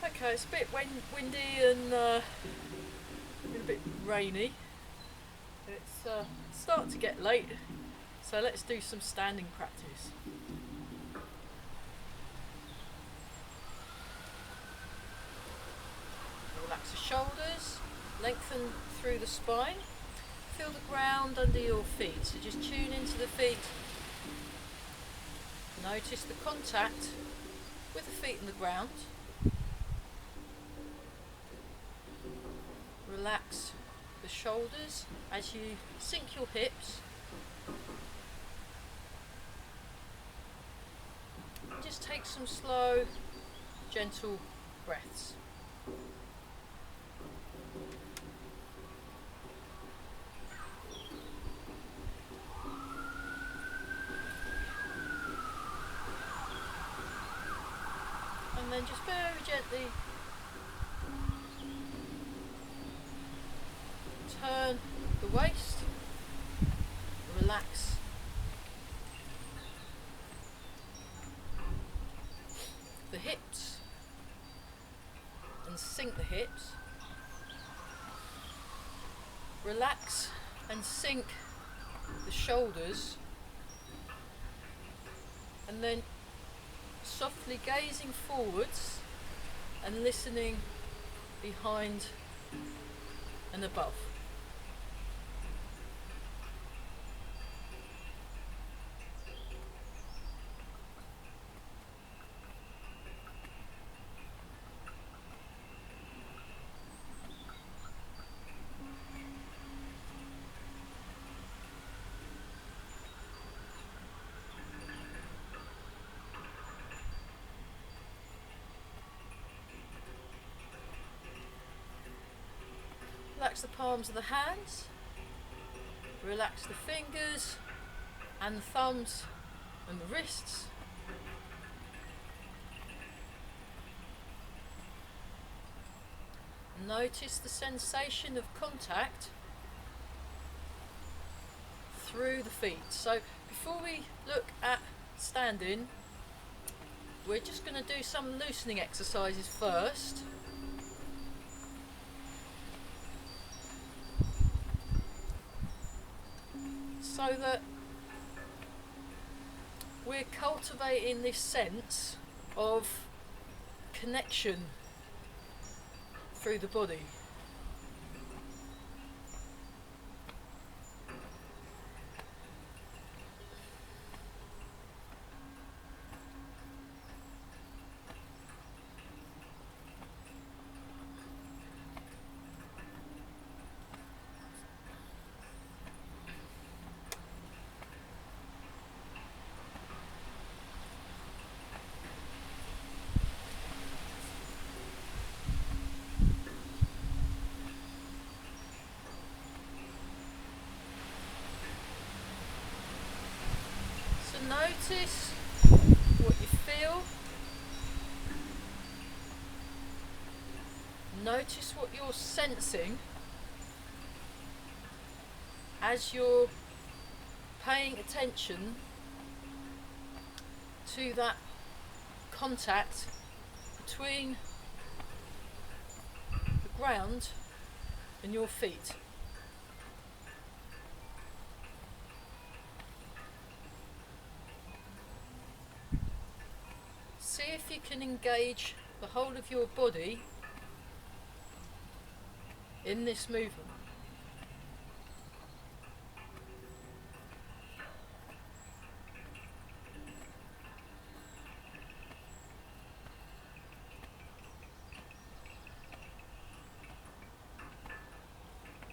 Okay, it's a bit windy and a bit rainy. It's starting to get late, so let's do some standing practice. Relax the shoulders, lengthen through the spine. Feel the ground under your feet, so just tune into the feet. Notice the contact with the feet and the ground. Relax the shoulders as you sink your hips. And just take some slow, gentle breaths. And then just very gently turn the waist, relax the hips and sink the hips, relax and sink the shoulders, and then softly gazing forwards and listening behind and above. Relax the palms of the hands, relax the fingers and the thumbs and the wrists. Notice the sensation of contact through the feet. So before we look at standing, we're just going to do some loosening exercises first. So that we're cultivating this sense of connection through the body. Notice what you feel. Notice what you're sensing as you're paying attention to that contact between the ground and your feet. See if you can engage the whole of your body in this movement.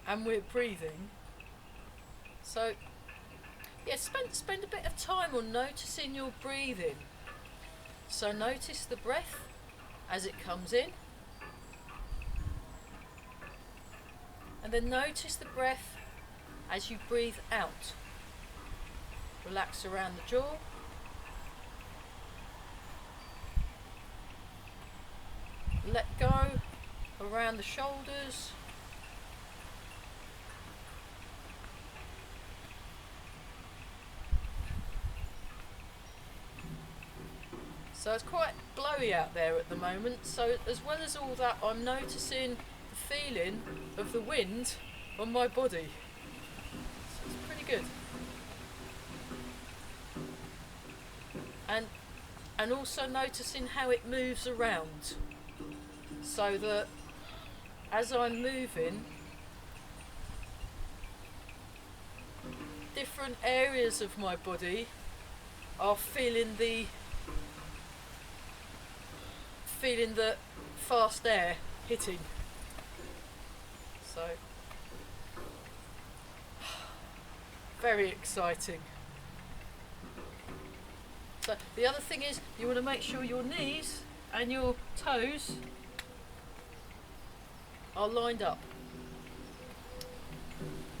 And we're breathing. So, yeah, spend a bit of time on noticing your breathing. So notice the breath as it comes in, and then notice the breath as you breathe out. Relax around the jaw. Let go around the shoulders. So So it's quite blowy out there at the moment. So as well as all that, I'm noticing the feeling of the wind on my body. So it's pretty good. And also noticing how it moves around. So that as I'm moving, different areas of my body are feeling the fast air hitting. So very exciting. So the other thing is you want to make sure your knees and your toes are lined up.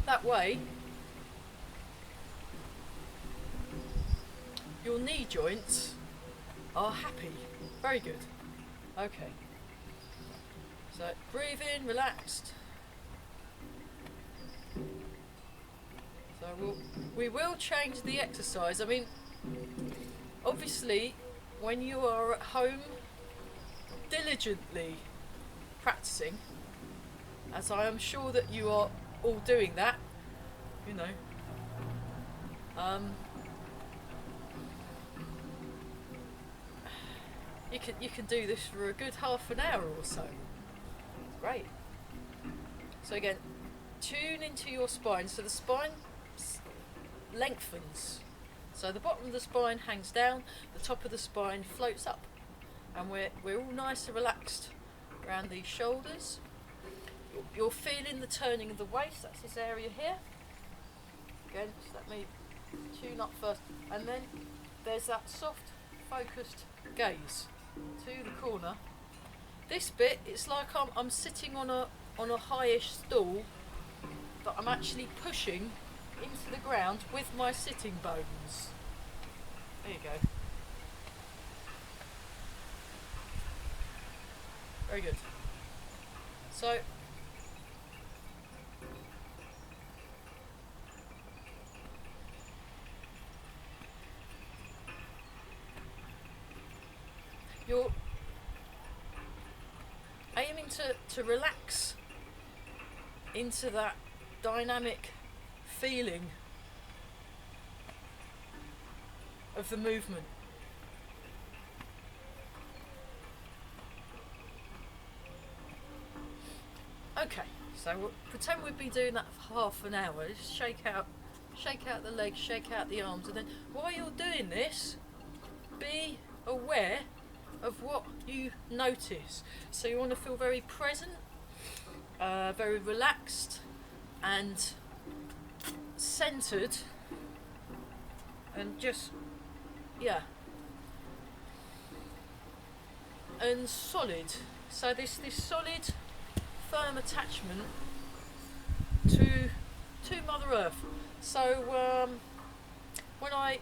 That way your knee joints are happy. Very good. Okay. So breathe in, relaxed. So we will change the exercise. I mean, obviously, when you are at home diligently practicing, as I am sure that you are all doing that, you know, you can do this for a good half an hour or so. Great. So again, tune into your spine. So the spine lengthens. So the bottom of the spine hangs down, the top of the spine floats up, and we're all nice and relaxed around these shoulders. You're feeling the turning of the waist. That's this area here. Again, just let me tune up first, and then there's that soft, focused gaze to the corner. This bit, it's like I'm sitting on a highish stool, but I'm actually pushing into the ground with my sitting bones. There you go. Very good. So you're aiming to relax into that dynamic feeling of the movement. Okay, so we'll pretend we've been doing that for half an hour. Just shake out the legs, shake out the arms, and then while you're doing this, be aware of what you notice. So you want to feel very present, very relaxed, and centered, and just and solid. So this solid, firm attachment to Mother Earth. So when I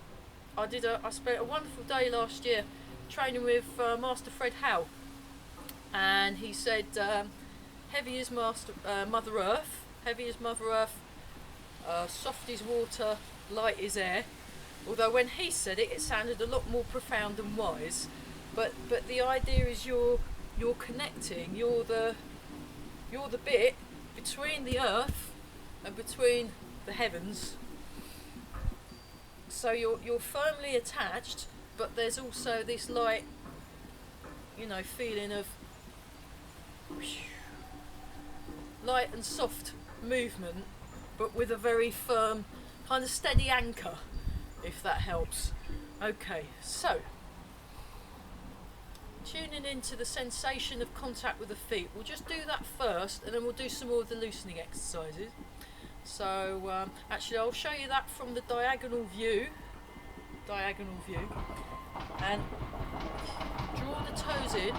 spent a wonderful day last year training with Master Fred Howe, and he said heavy is Mother Earth, heavy is Mother Earth, soft is water, light is air. Although when he said it, it sounded a lot more profound and wise. But the idea is you're connecting. You're the bit between the earth and between the heavens. So you're firmly attached, but there's also this light, feeling of light and soft movement, but with a very firm, kind of steady anchor, if that helps. Okay, so tuning into the sensation of contact with the feet. We'll just do that first, and then we'll do some more of the loosening exercises. So actually I'll show you that from the diagonal view, and draw the toes in,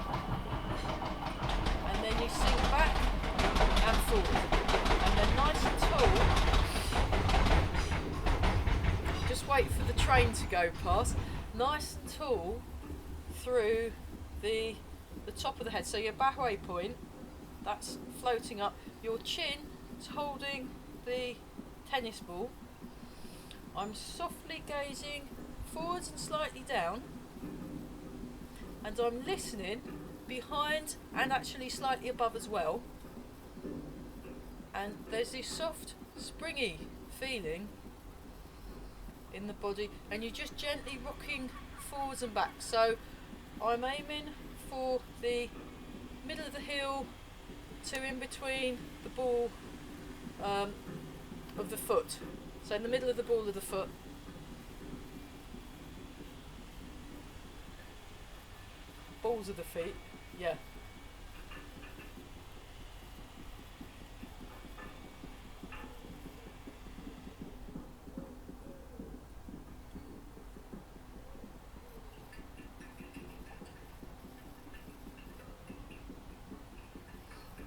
and then you sink back and forward, and then nice and tall. Just wait for the train to go past. Nice and tall through the top of the head. So your Bahway point, that's floating up. Your chin is holding the tennis ball. I'm softly gazing forwards and slightly down, and I'm listening behind and actually slightly above as well. And there's this soft, springy feeling in the body, and you're just gently rocking forwards and back. So I'm aiming for the middle of the heel to in between the ball of the foot. So in the middle of the ball of the foot. Balls of the feet, yeah.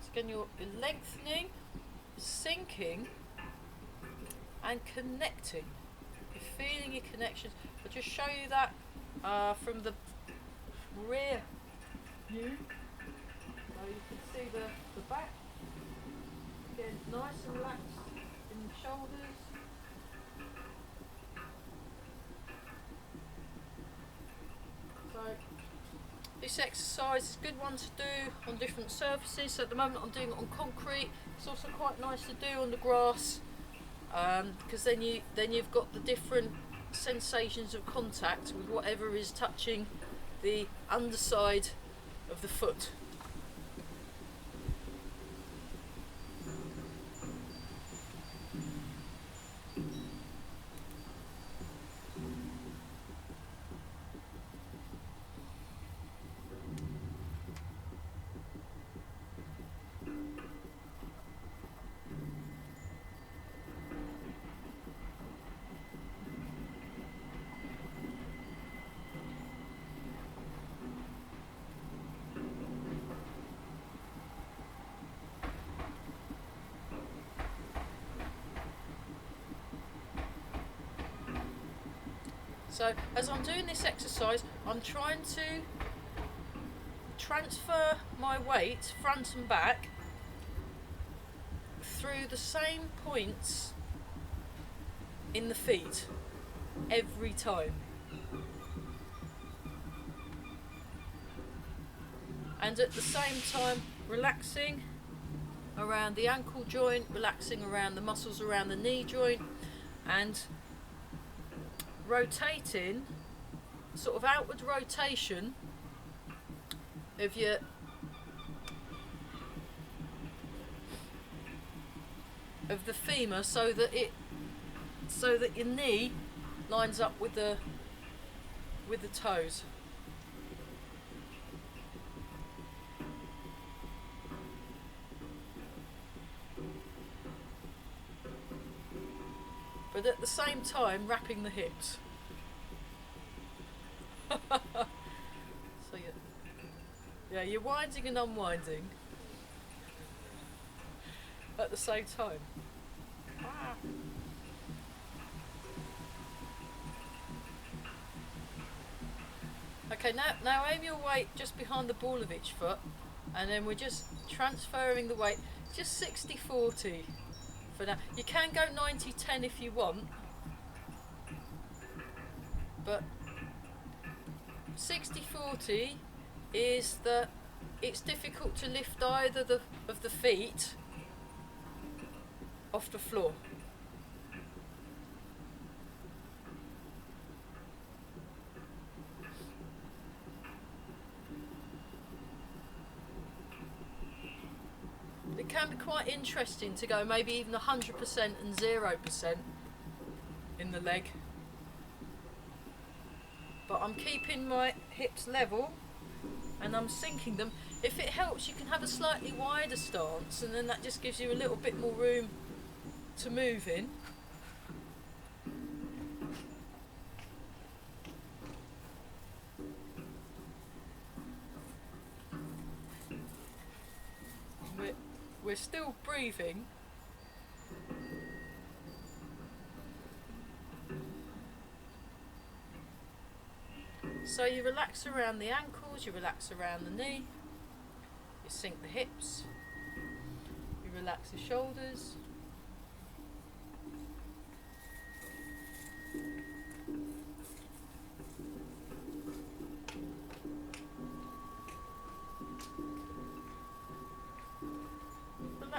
So again, you're lengthening, sinking, and connecting. You're feeling your connections. I'll just show you that from the rear view. So you can see the back. Again, nice and relaxed in the shoulders. So this exercise is a good one to do on different surfaces. So at the moment I'm doing it on concrete. It's also quite nice to do on the grass, because then you've got the different sensations of contact with whatever is touching the underside of the foot. So as I'm doing this exercise, I'm trying to transfer my weight front and back through the same points in the feet every time. And at the same time relaxing around the ankle joint, relaxing around the muscles around the knee joint, and rotating, sort of outward rotation of your the femur, so that your knee lines up with the toes. But at the same time wrapping the hips. So yeah, you're winding and unwinding at the same time. Okay, now aim your weight just behind the ball of each foot, and then we're just transferring the weight, just 60-40 for now. You can go 90-10 if you want, but 60-40 is that it's difficult to lift either of the feet off the floor. It can be quite interesting to go maybe even 100% and 0% in the leg. But I'm keeping my hips level and I'm sinking them. If it helps, you can have a slightly wider stance, and then that just gives you a little bit more room to move in. We're still breathing. So you relax around the ankles, you relax around the knee, you sink the hips, you relax the shoulders.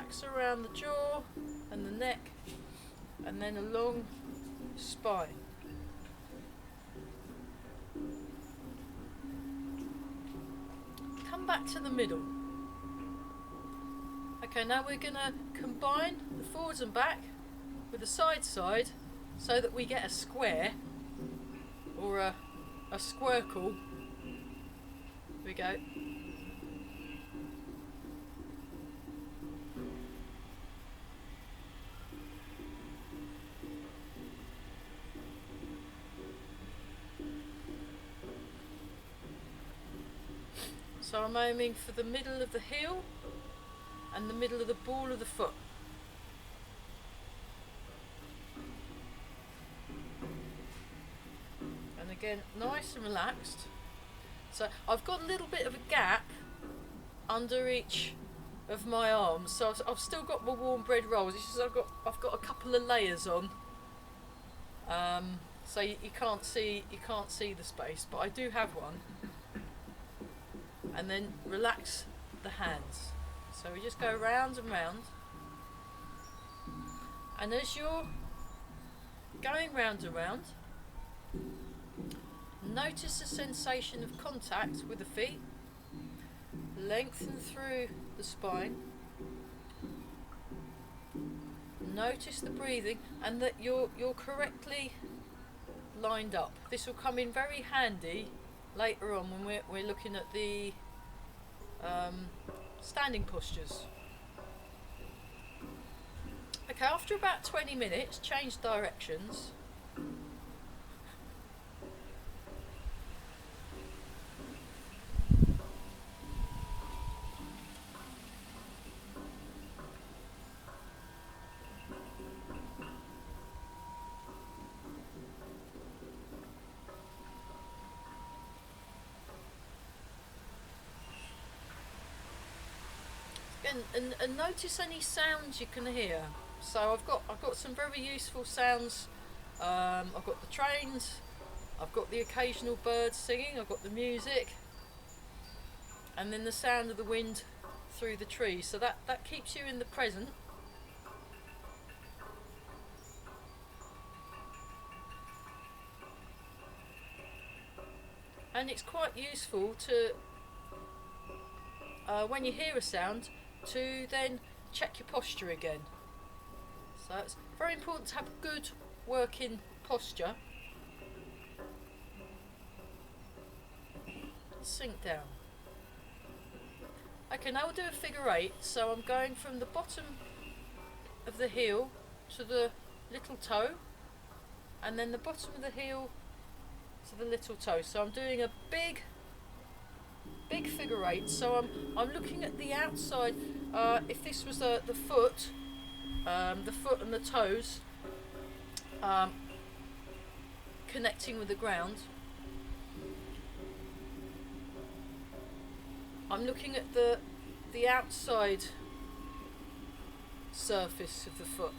relax around the jaw and the neck, and then along spine. Come back to the middle. Okay, now we're going to combine the forwards and back with the side so that we get a square or a squircle. Here we go. So I'm aiming for the middle of the heel and the middle of the ball of the foot. And again, nice and relaxed. So I've got a little bit of a gap under each of my arms, so I've still got my warm bread rolls. It's just I've got a couple of layers on, so you can't see the space, but I do have one. And then relax the hands. So we just go round and round. And as you're going round and round, notice the sensation of contact with the feet. Lengthen through the spine. Notice the breathing and that you're correctly lined up. This will come in very handy later on when we're looking at the standing postures. Okay, after about 20 minutes, change directions. And notice any sounds you can hear. So I've got some very useful sounds. I've got the trains, I've got the occasional birds singing, I've got the music, and then the sound of the wind through the trees. So that keeps you in the present. And it's quite useful to, when you hear a sound, to then check your posture again. So it's very important to have good working posture. Sink down. Okay, now we'll do a figure eight. So I'm going from the bottom of the heel to the little toe, and then the bottom of the heel to the little toe. So I'm doing a big figure eight. So I'm looking at the outside. If this was the foot and the toes connecting with the ground, I'm looking at the outside surface of the foot.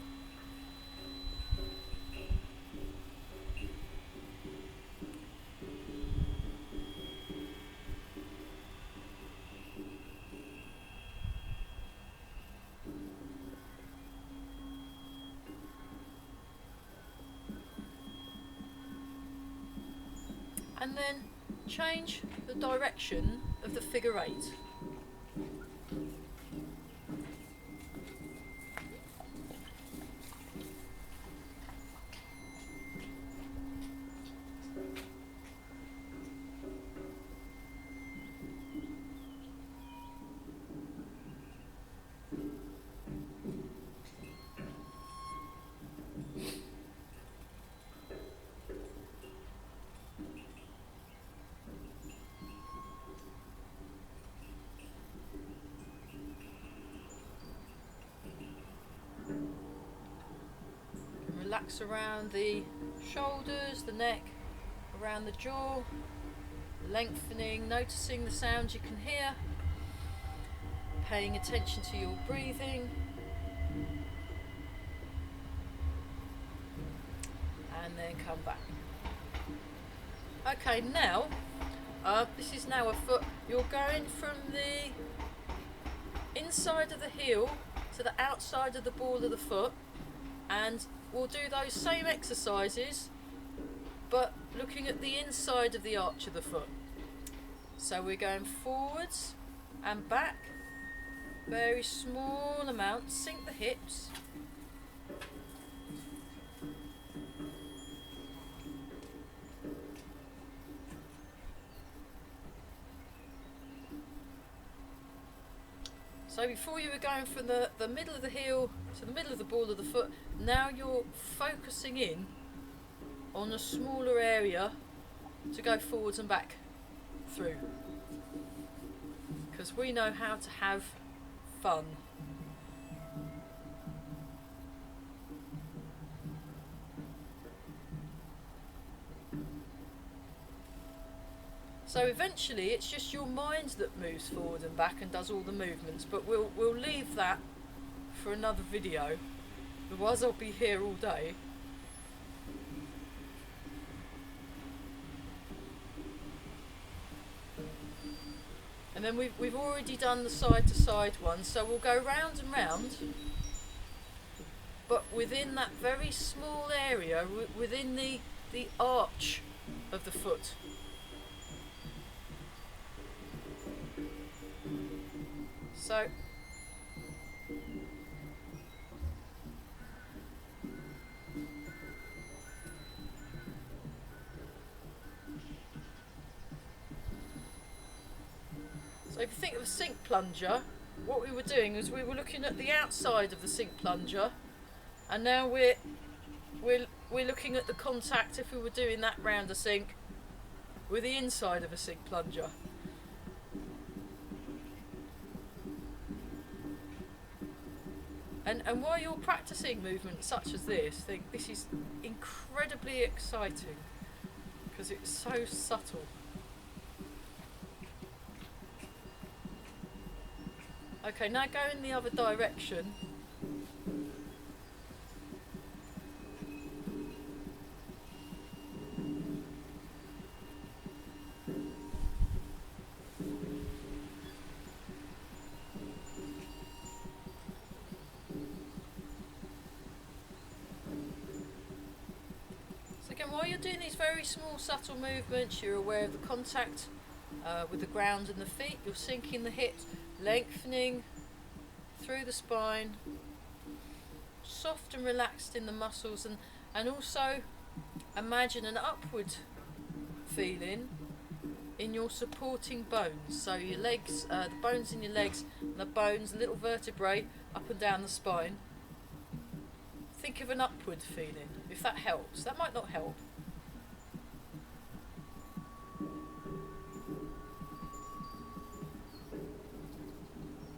And then change the direction of the figure eight. Relax around the shoulders, the neck, around the jaw, lengthening, noticing the sounds you can hear, paying attention to your breathing, and then come back. Okay, now this is now a foot. You're going from the inside of the heel to the outside of the ball of the foot, and we'll do those same exercises but looking at the inside of the arch of the foot. So we're going forwards and back, very small amounts, sink the hips. So before you were going from the middle of the heel to the middle of the ball of the foot, now you're focusing in on a smaller area to go forwards and back through. Because we know how to have fun. So eventually it's just your mind that moves forward and back and does all the movements, but we'll leave that for another video, otherwise I'll be here all day. And then we've already done the side to side one, so we'll go round and round, but within that very small area, within the arch of the foot. So if you think of a sink plunger, what we were doing is we were looking at the outside of the sink plunger, and now we're looking at the contact, if we were doing that round a sink, with the inside of a sink plunger. And while you're practicing movements such as this, think this is incredibly exciting because it's so subtle. Okay, now go in the other direction. While you're doing these very small subtle movements, you're aware of the contact with the ground and the feet. You're sinking the hips, lengthening through the spine, soft and relaxed in the muscles, and also imagine an upward feeling in your supporting bones. So your legs, the bones in your legs, and the bones, little vertebrae up and down the spine. Think of an upward feeling, if that helps. That might not help.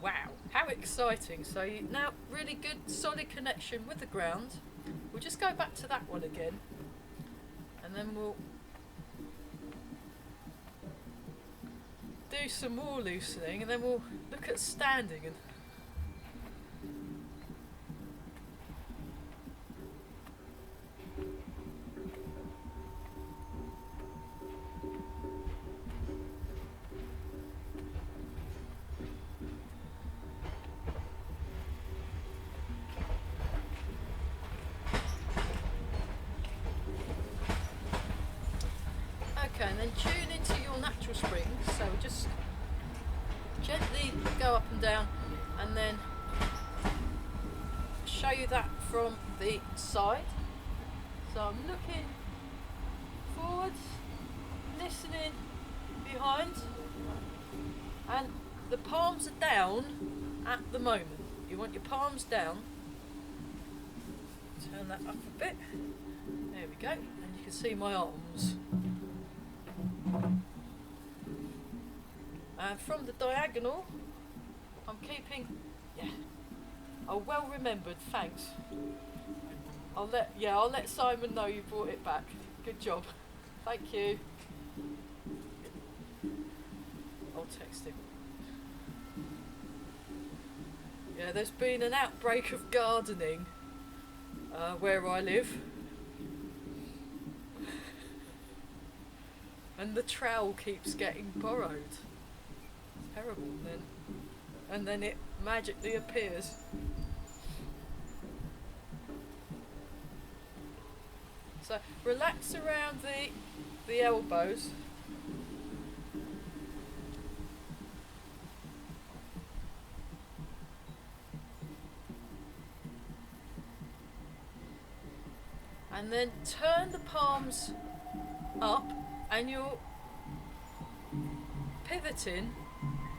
Wow, how exciting. So you now really good solid connection with the ground. We'll just go back to that one again, and then we'll do some more loosening, and then we'll look at standing. And okay, and then tune into your natural springs. So just gently go up and down, and then show you that from the side. So I'm looking forwards, listening behind, and the palms are down at the moment. You want your palms down. Turn that up a bit. There we go, and you can see my arms. And from the diagonal, I'm keeping, oh, well remembered, thanks. I'll let Simon know you brought it back. Good job. Thank you. I'll text him. Yeah, there's been an outbreak of gardening where I live. And the trowel keeps getting borrowed. Terrible then. And then it magically appears. So relax around the elbows. And then turn the palms up, and you're pivoting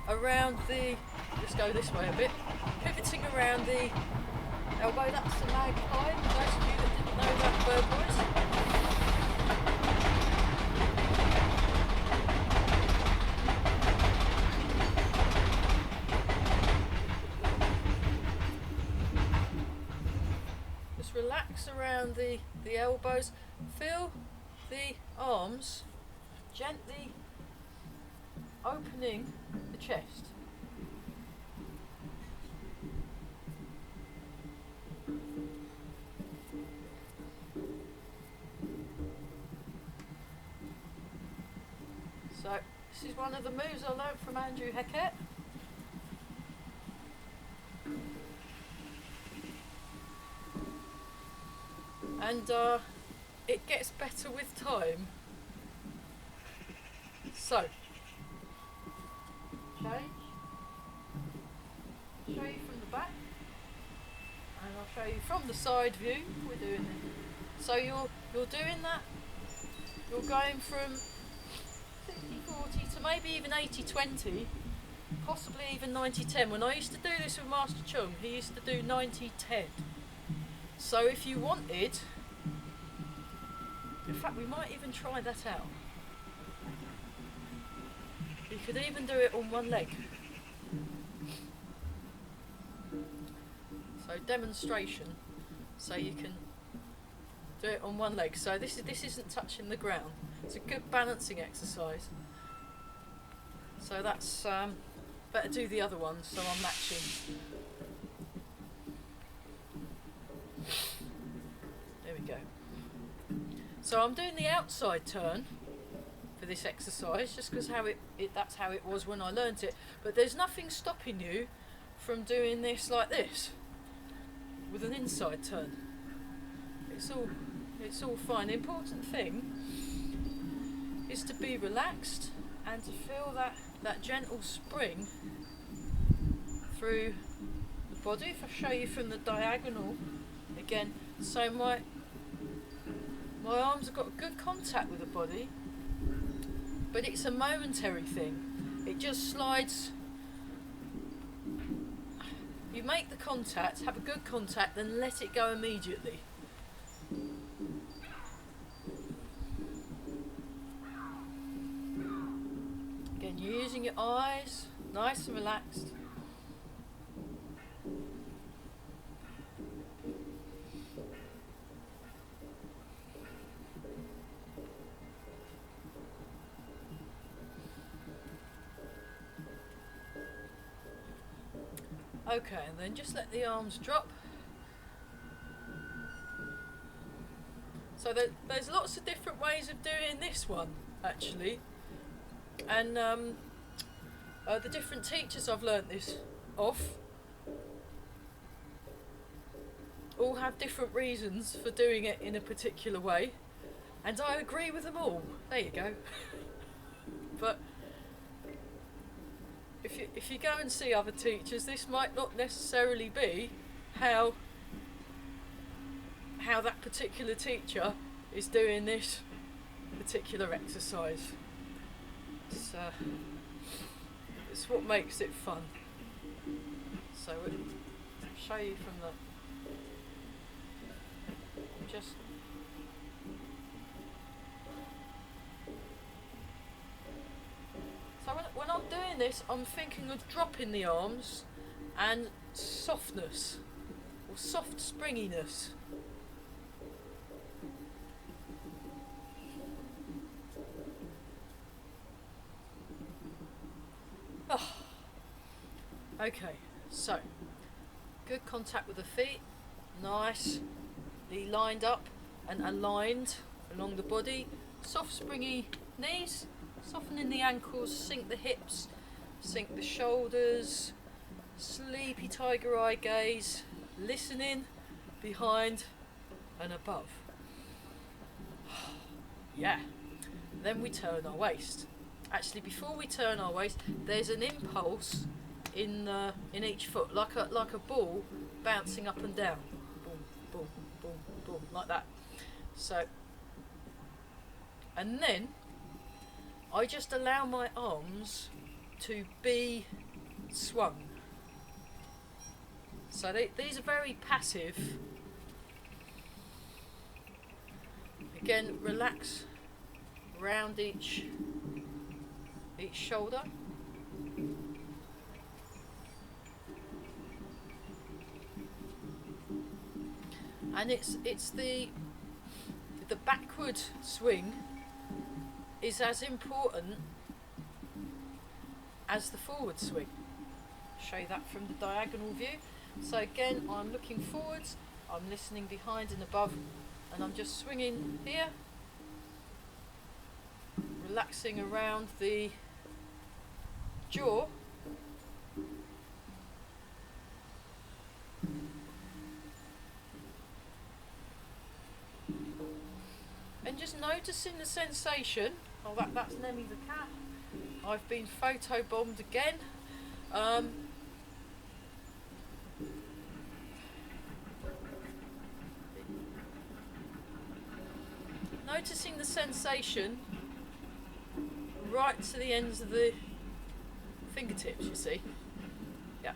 around the, let's go this way a bit, pivoting around the elbow. That's the magpie, for those of you that didn't know that bird noise. Just relax around the elbows, feel the arms gently opening the chest. So this is one of the moves I learned from Andrew Heckett. And it gets better with time. So, change. Show you from the back, and I'll show you from the side view. We're doing it. So you're doing that. You're going from 60-40 to maybe even 80-20, possibly even 90-10. When I used to do this with Master Chung, he used to do 90-10. So if you wanted, in fact we might even try that out. You could even do it on one leg. So demonstration, so you can do it on one leg. So this isn't touching the ground. It's a good balancing exercise. So that's better do the other one so I'm matching. There we go. So I'm doing the outside turn for this exercise, just because that's how it was when I learnt it. But there's nothing stopping you from doing this like this with an inside turn. It's all fine. The important thing is to be relaxed and to feel that gentle spring through the body. If I show you from the diagonal again, so my arms have got good contact with the body, but it's a momentary thing. It just slides. You make the contact, have a good contact, then let it go immediately. Again, you're using your eyes, nice and relaxed. Okay, and then just let the arms drop. So there's lots of different ways of doing this one, actually. And the different teachers I've learnt this off all have different reasons for doing it in a particular way. And I agree with them all. There you go. But if you go and see other teachers, this might not necessarily be how that particular teacher is doing this particular exercise. It's what makes it fun. So I'll show you from the just. So when I'm doing this, I'm thinking of dropping the arms and softness, or soft springiness. Oh. Okay, so good contact with the feet, nicely lined up and aligned along the body, soft springy knees, softening the ankles, sink the hips, sink the shoulders, sleepy tiger eye gaze, listening behind and above. Yeah. Then we turn our waist. Actually, before we turn our waist, there's an impulse in each foot, like a ball bouncing up and down, boom, boom, boom, boom, like that. So, and then I just allow my arms to be swung. So these are very passive. Again, relax round each shoulder. And it's the backward swing is as important as the forward swing. Show you that from the diagonal view. So again, I'm looking forwards, I'm listening behind and above, and I'm just swinging here, relaxing around the jaw. And just noticing the sensation. Oh, that's Nemi the cat. I've been photobombed again. Noticing the sensation right to the ends of the fingertips, you see. Yeah.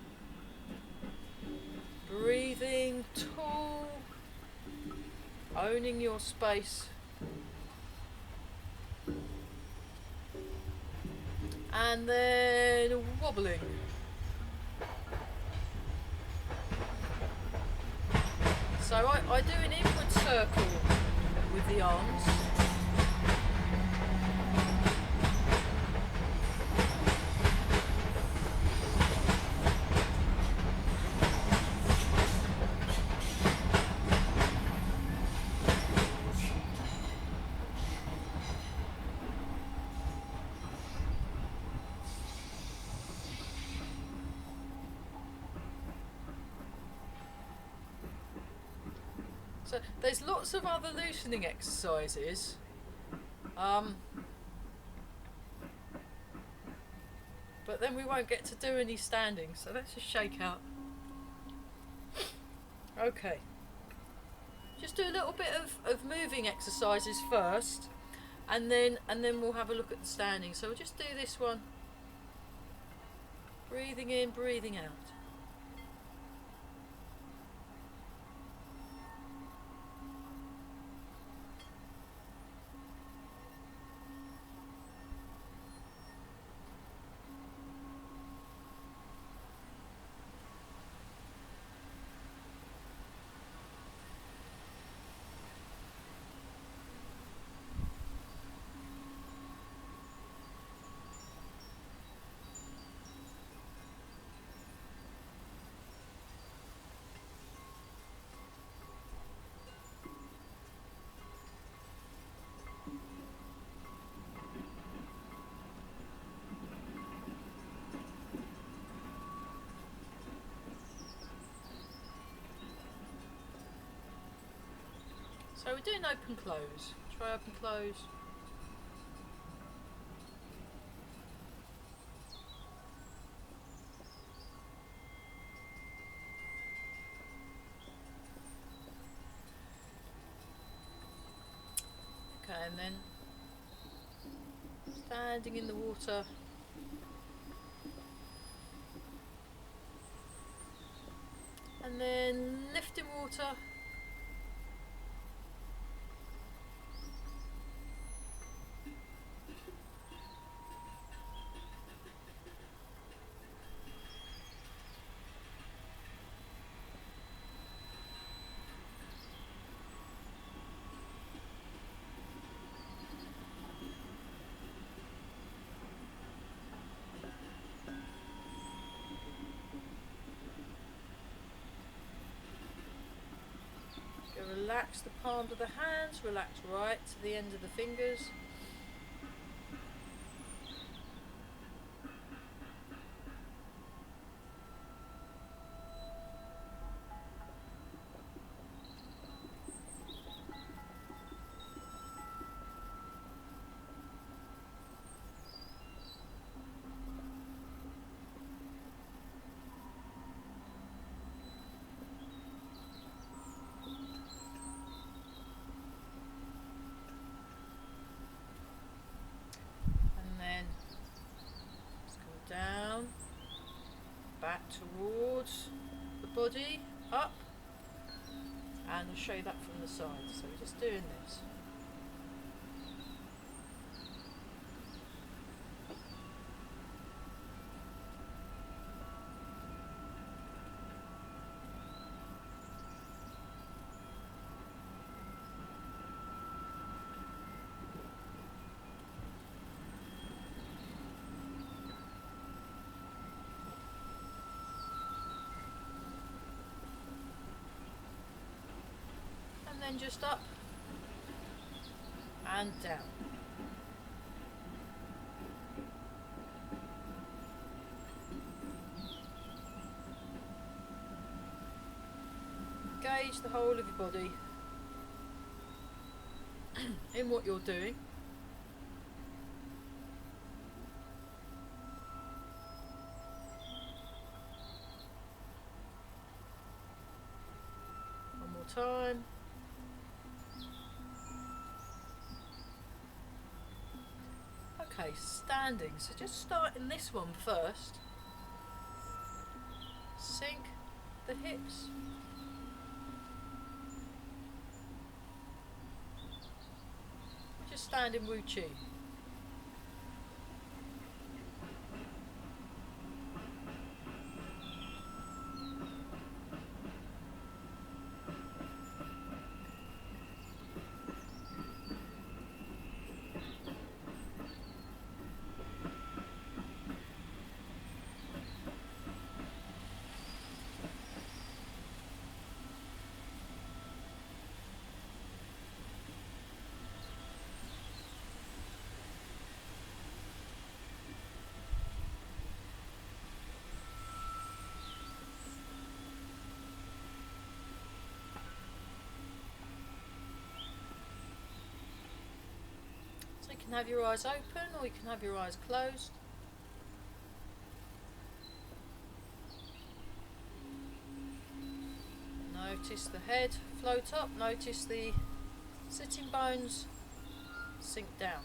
Breathing tall, owning your space. And then wobbling. So I do an inward circle with the arms. So there's lots of other loosening exercises. But then we won't get to do any standing, so let's just shake out. Okay. Just do a little bit of moving exercises first, and then we'll have a look at the standing. So we'll just do this one. Breathing in, breathing out. So we're doing open close. Try open close. Okay, and then standing in the water. And then lifting water. Relax the palm of the hands, relax right to the end of the fingers. back towards the body, up, and I'll show you that from the side. So we're just doing this. Then just up and down. Engage the whole of your body in what you're doing. One more time. Okay, standing. So just start in this one first. Sink the hips. Just stand in Wu Chi. You can have your eyes open or you can have your eyes closed. Notice the head float up, notice the sitting bones sink down.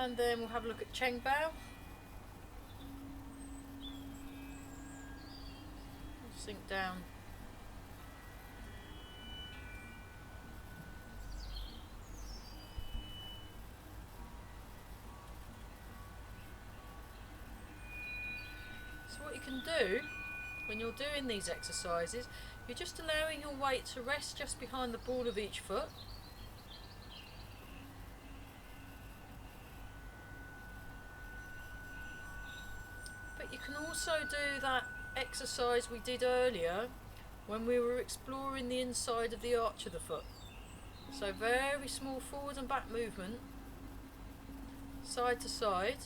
And then we'll have a look at Cheng Bao. Sink down. So what you can do when you're doing these exercises, you're just allowing your weight to rest just behind the ball of each foot. You can also do that exercise we did earlier when we were exploring the inside of the arch of the foot. So very small forward and back movement, side to side,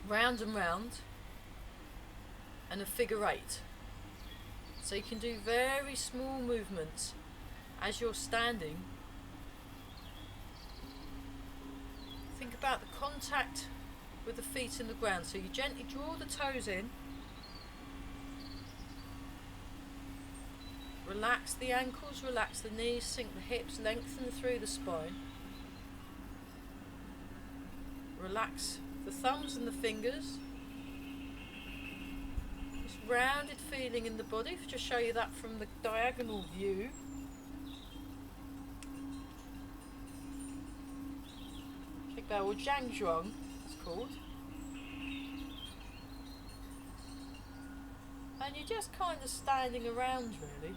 round and round, and a figure eight. So you can do very small movements as you're standing. Think about the contact with the feet in the ground. So you gently draw the toes in, relax the ankles, relax the knees, sink the hips, lengthen through the spine, relax the thumbs and the fingers, just rounded feeling in the body. Just show you that from the diagonal view. Qigbao or Zhangzhuang, it's called. And you're just kind of standing around, really.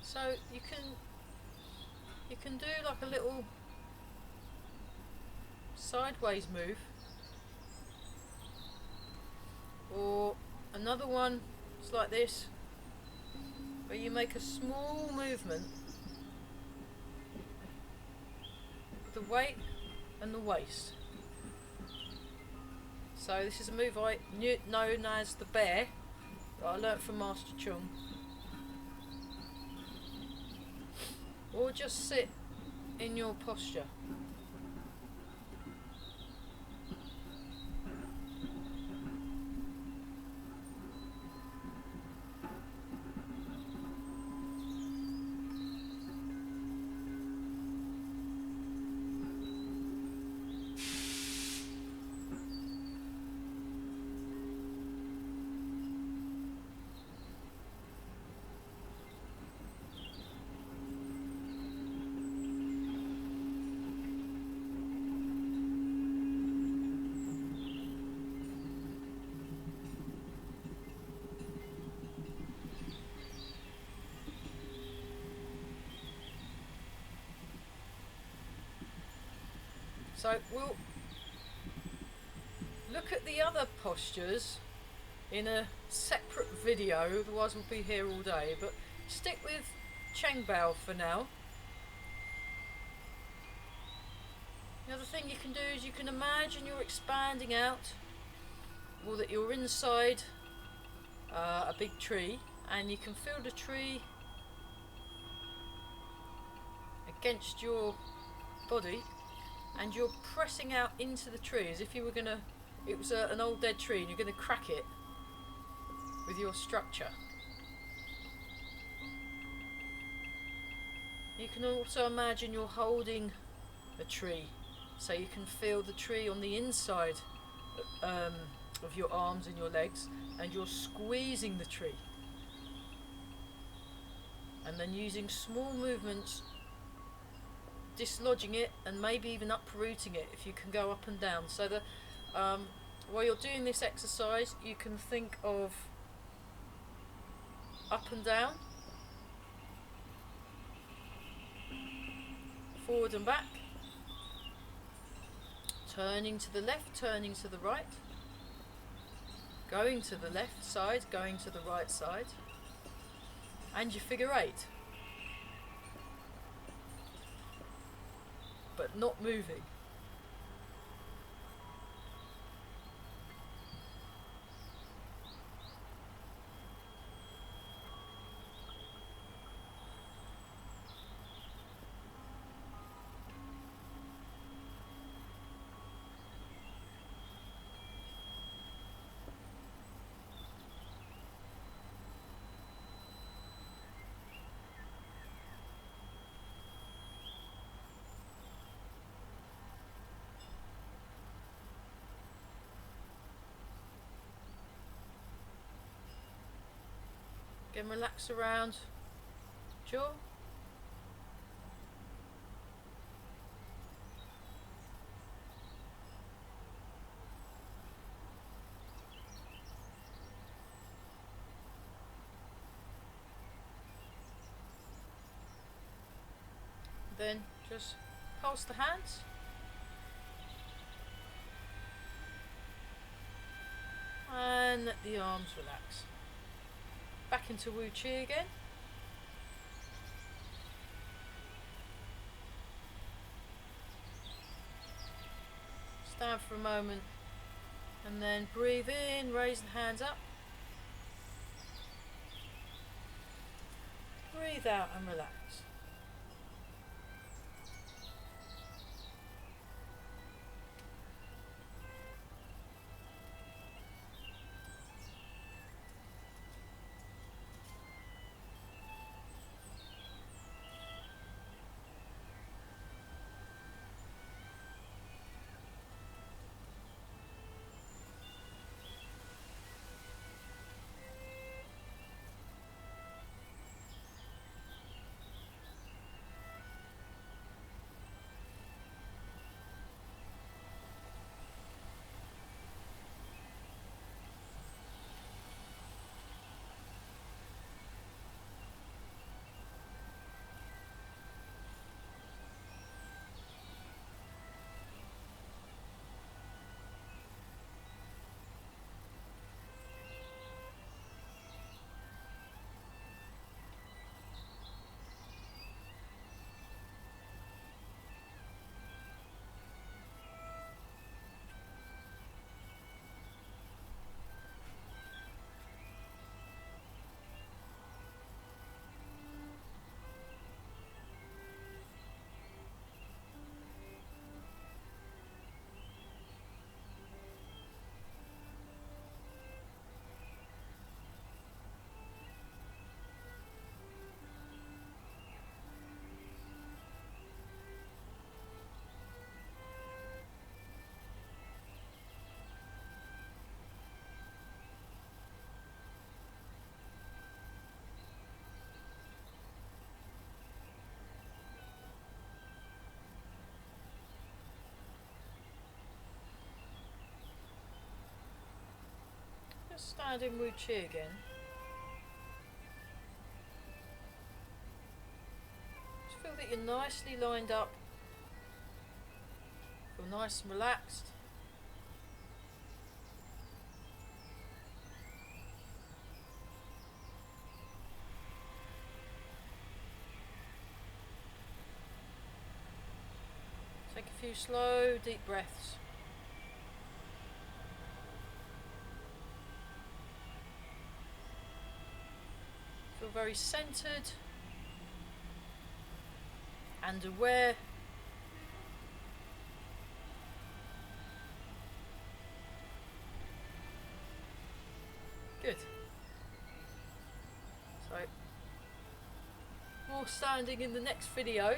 So you can do like a little sideways move, or another one is like this, where you make a small movement with the weight and the waist. So this is a move I known as the bear that I learnt from Master Chung. Or just sit in your posture. So we'll look at the other postures in a separate video, otherwise we'll be here all day, but stick with Qigbao for now. The other thing you can do is you can imagine you're expanding out, or that you're inside a big tree, and you can feel the tree against your body, and you're pressing out into the tree as if you were gonna, it was an old dead tree and you're gonna crack it with your structure. You can also imagine you're holding a tree, so you can feel the tree on the inside of your arms and your legs, and you're squeezing the tree, and then using small movements dislodging it and maybe even uprooting it if you can go up and down. So that while you're doing this exercise, you can think of up and down, forward and back, turning to the left, turning to the right, going to the left side, going to the right side, and your figure eight, but not moving. Again, relax around jaw. Then just pulse the hands. And let the arms relax. Back into Wu Chi again. Stand for a moment and then breathe in, raise the hands up. Breathe out and relax. Standing Wu Chi again. Just feel that you're nicely lined up. Feel nice and relaxed. Take a few slow, deep breaths. Feel very centered and aware. Good. So, more standing in the next video.